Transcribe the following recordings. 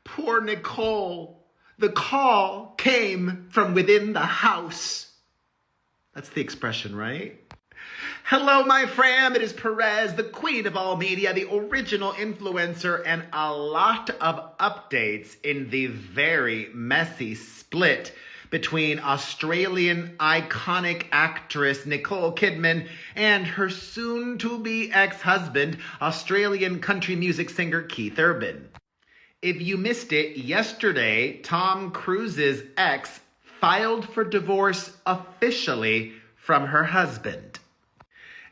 Poor Nicole. The call came from within the house. That's the expression, right? Hello, my fam. It is Perez, the queen of all media, the original influencer, and a lot of updates in the very messy split between Australian iconic actress Nicole Kidman and her soon-to-be ex-husband, Australian country music singer Keith Urban. If you missed it, yesterday, Tom Cruise's ex filed for divorce officially from her husband.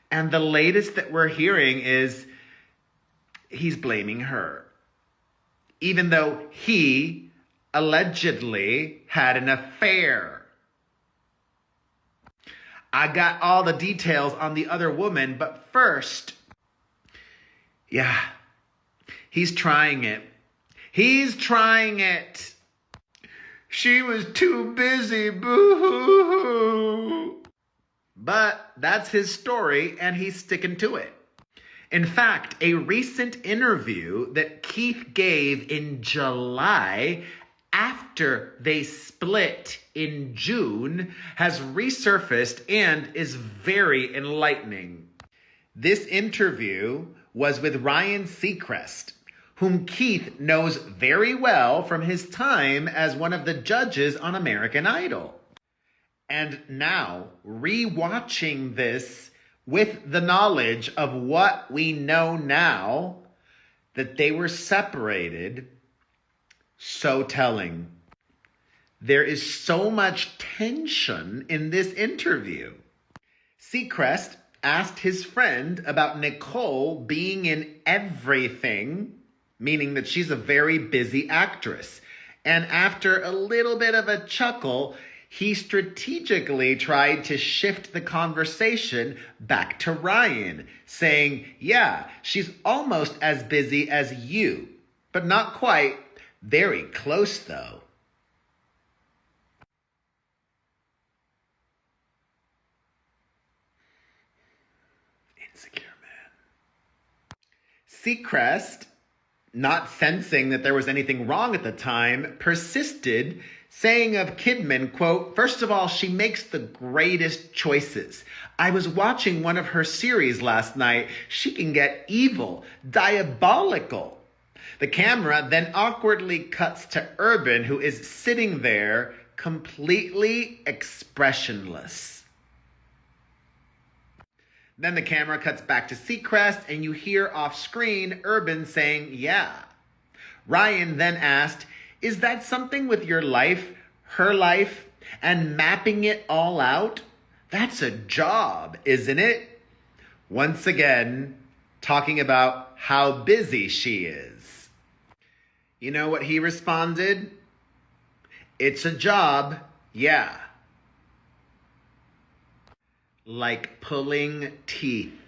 And the latest that we're hearing is he's blaming her, even though he allegedly had an affair. I got all the details on the other woman, but first, he's trying it. He's trying it. She was too busy, boo-hoo-hoo. But that's his story, and he's sticking to it. In fact, a recent interview that Keith gave in July after they split in June has resurfaced and is very enlightening. This interview was with Ryan Seacrest, whom Keith knows very well from his time as one of the judges on American Idol. And now, rewatching this with the knowledge of what we know now, that they were separated, so telling. There is so much tension in this interview. Seacrest asked his friend about Nicole being in everything, meaning that she's a very busy actress. And after a little bit of a chuckle, he strategically tried to shift the conversation back to Ryan, saying, yeah, she's almost as busy as you, but not quite. Very close, though. Insecure man. Seacrest, not sensing that there was anything wrong at the time, persisted, saying of Kidman, quote, first of all, she makes the greatest choices. I was watching one of her series last night. She can get evil, diabolical. The camera then awkwardly cuts to Urban, who is sitting there completely expressionless. Then the camera cuts back to Seacrest, and you hear off screen Urban saying, yeah. Ryan then asked, is that something with your life, her life, and mapping it all out? That's a job, isn't it? Once again, talking about how busy she is. You know what he responded? It's a job, yeah. Like pulling teeth.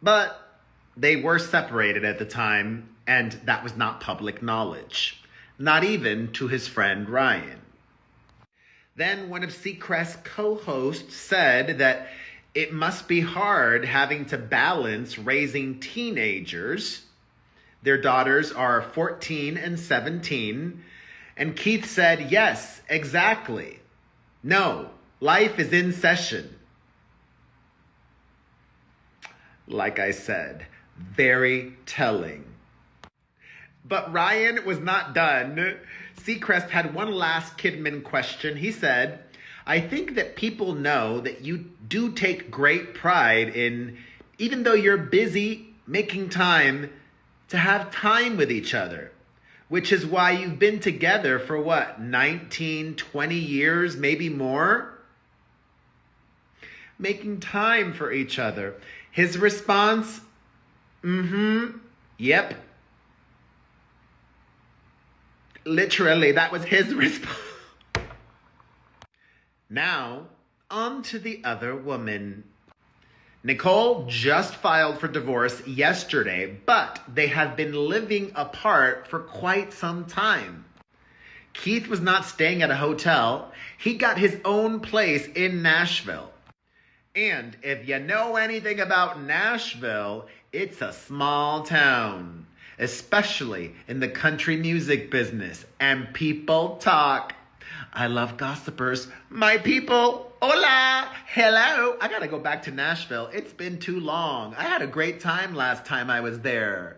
But they were separated at the time, and that was not public knowledge. Not even to his friend Ryan. Then one of Seacrest's co-hosts said that it must be hard having to balance raising teenagers. Their daughters are 14 and 17. And Keith said, yes, exactly. No, life is in session. Like I said, very telling. But Ryan was not done. Seacrest had one last Kidman question. He said, I think that people know that you do take great pride in, even though you're busy, making time to have time with each other, which is why you've been together for 19, 20 years, maybe more? Making time for each other. His response, yep. Literally, that was his response. Now, on to the other woman. Nicole just filed for divorce yesterday, but they have been living apart for quite some time. Keith was not staying at a hotel. He got his own place in Nashville. And if you know anything about Nashville, it's a small town. especially in the country music business. And people talk. I love gossipers. My people, hola, hello. I gotta go back to Nashville. It's been too long. I had a great time last time I was there.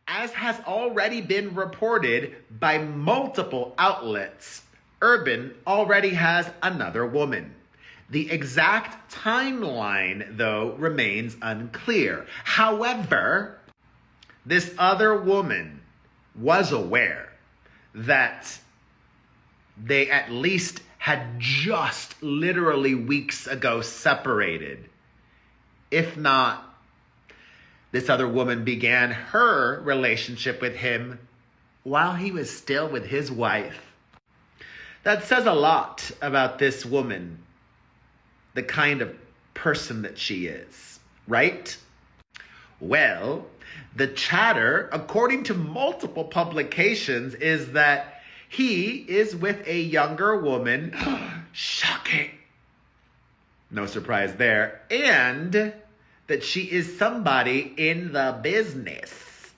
As has already been reported by multiple outlets, Urban already has another woman. The exact timeline, though, remains unclear. However, this other woman was aware that they at least had just literally weeks ago separated. If not, this other woman began her relationship with him while he was still with his wife. That says a lot about this woman, the kind of person that she is, right? Well, the chatter, according to multiple publications, is that he is with a younger woman. Shocking. No surprise there. And that she is somebody in the business.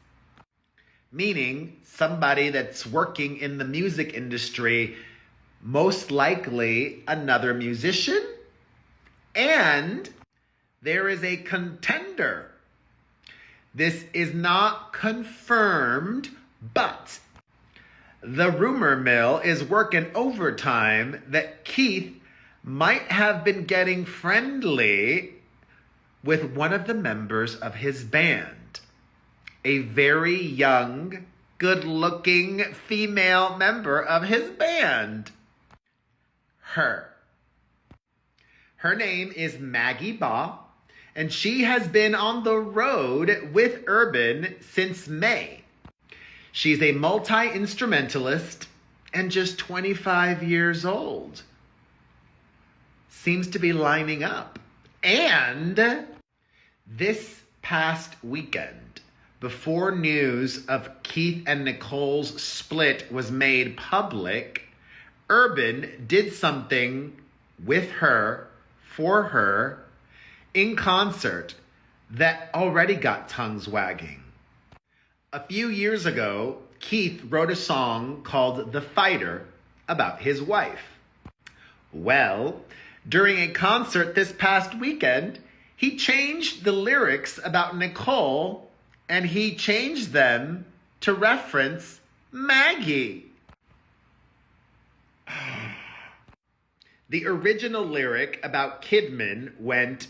Meaning somebody that's working in the music industry, most likely another musician. And there is a contender. This is not confirmed, but the rumor mill is working overtime that Keith might have been getting friendly with one of the members of his band. A very young, good-looking female member of his band. Her name is Maggie Baugh, and she has been on the road with Urban since May. She's a multi-instrumentalist and just 25 years old. Seems to be lining up. And this past weekend, before news of Keith and Nicole's split was made public, Urban did something with her, for her, in concert that already got tongues wagging. A few years ago, Keith wrote a song called The Fighter about his wife. Well, during a concert this past weekend, he changed the lyrics about Nicole and he changed them to reference Maggie. The original lyric about Kidman went,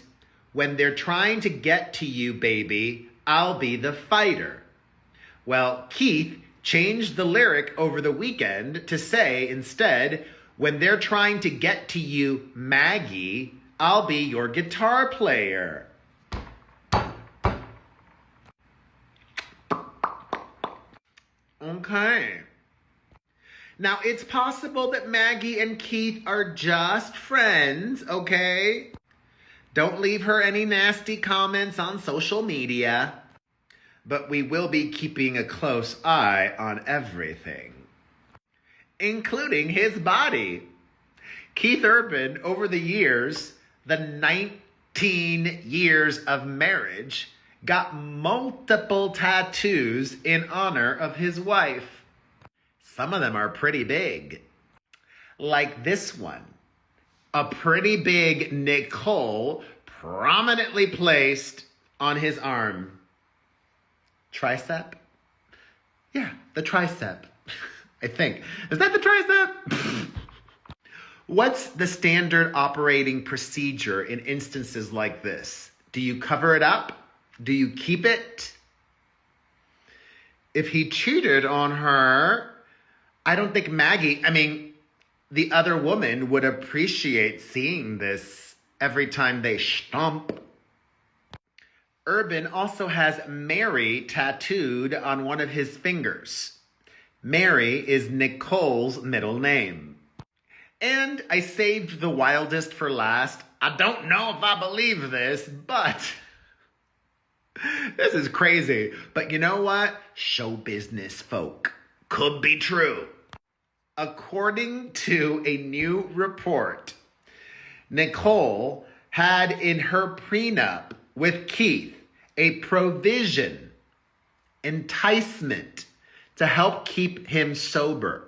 "When they're trying to get to you, baby, I'll be the fighter." Well, Keith changed the lyric over the weekend to say instead, "When they're trying to get to you, Maggie, I'll be your guitar player." Okay. Now, it's possible that Maggie and Keith are just friends, okay? Don't leave her any nasty comments on social media. But we will be keeping a close eye on everything, including his body. Keith Urban, over the years, the 19 years of marriage, got multiple tattoos in honor of his wife. Some of them are pretty big. Like this one. A pretty big Nicole prominently placed on his arm. Tricep? Yeah, the tricep. I think. Is that the tricep? What's the standard operating procedure in instances like this? Do you cover it up? Do you keep it? If he cheated on her, I don't think the other woman would appreciate seeing this every time they stomp. Urban also has Mary tattooed on one of his fingers. Mary is Nicole's middle name. And I saved the wildest for last. I don't know if I believe this, but this is crazy. But you know what? Show business folk. Could be true. According to a new report, Nicole had in her prenup with Keith a provision enticement to help keep him sober.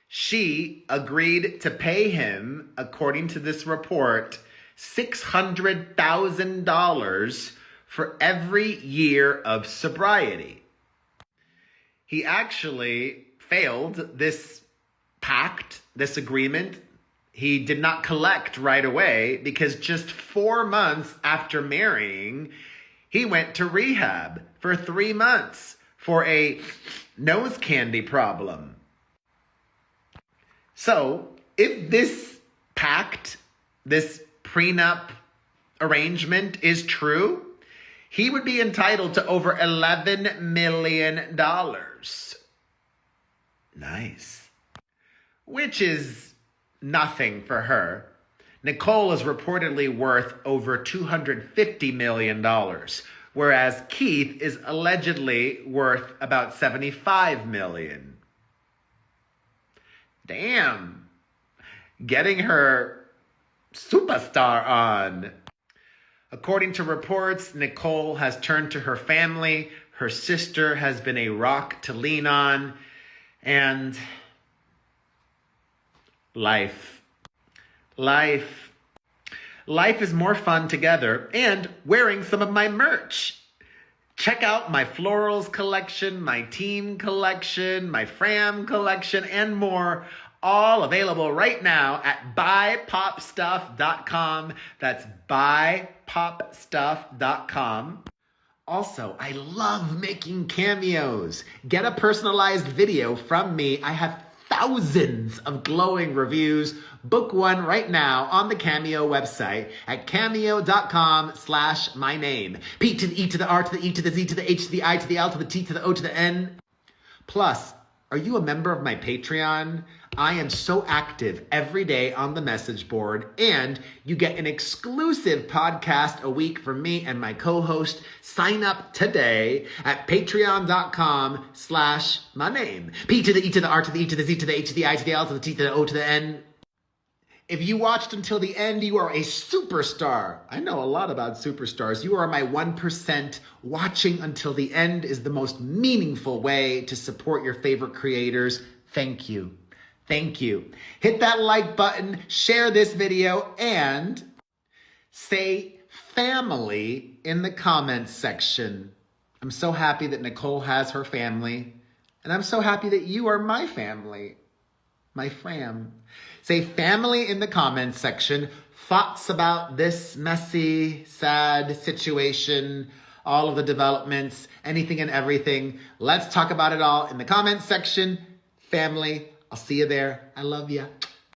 She agreed to pay him, according to this report, $600,000 for every year of sobriety. He actually failed this pact, this agreement. He did not collect right away because just 4 months after marrying, he went to rehab for 3 months for a nose candy problem. So, if this pact, this prenup arrangement is true, he would be entitled to over $11 million. Nice. Which is nothing for her. Nicole is reportedly worth over $250 million, whereas Keith is allegedly worth about $75 million. Damn. Getting her superstar on. According to reports, Nicole has turned to her family. Her sister has been a rock to lean on. And life is more fun together and wearing some of my merch. Check out my florals collection, my team collection, my Fram collection, and more. All available right now at buypopstuff.com. That's buypopstuff.com. Also, I love making cameos. Get a personalized video from me. I have thousands of glowing reviews. Book one right now on the Cameo website at cameo.com/myname. P to the E to the R to the E to the Z to the H to the I to the L to the T to the O to the N. Plus, are you a member of my Patreon? I am so active every day on the message board, and you get an exclusive podcast a week from me and my co-host. Sign up today at patreon.com/myname. P to the E to the R to the E to the Z to the H to the I to the L to the T to the O to the N. If you watched until the end, you are a superstar. I know a lot about superstars. You are my 1%. Watching until the end is the most meaningful way to support your favorite creators. Thank you. Thank you. Hit that like button, share this video, and say family in the comments section. I'm so happy that Nicole has her family, and I'm so happy that you are my family. My fam. Say family in the comments section. Thoughts about this messy, sad situation, all of the developments, anything and everything. Let's talk about it all in the comments section. Family, I'll see you there. I love you.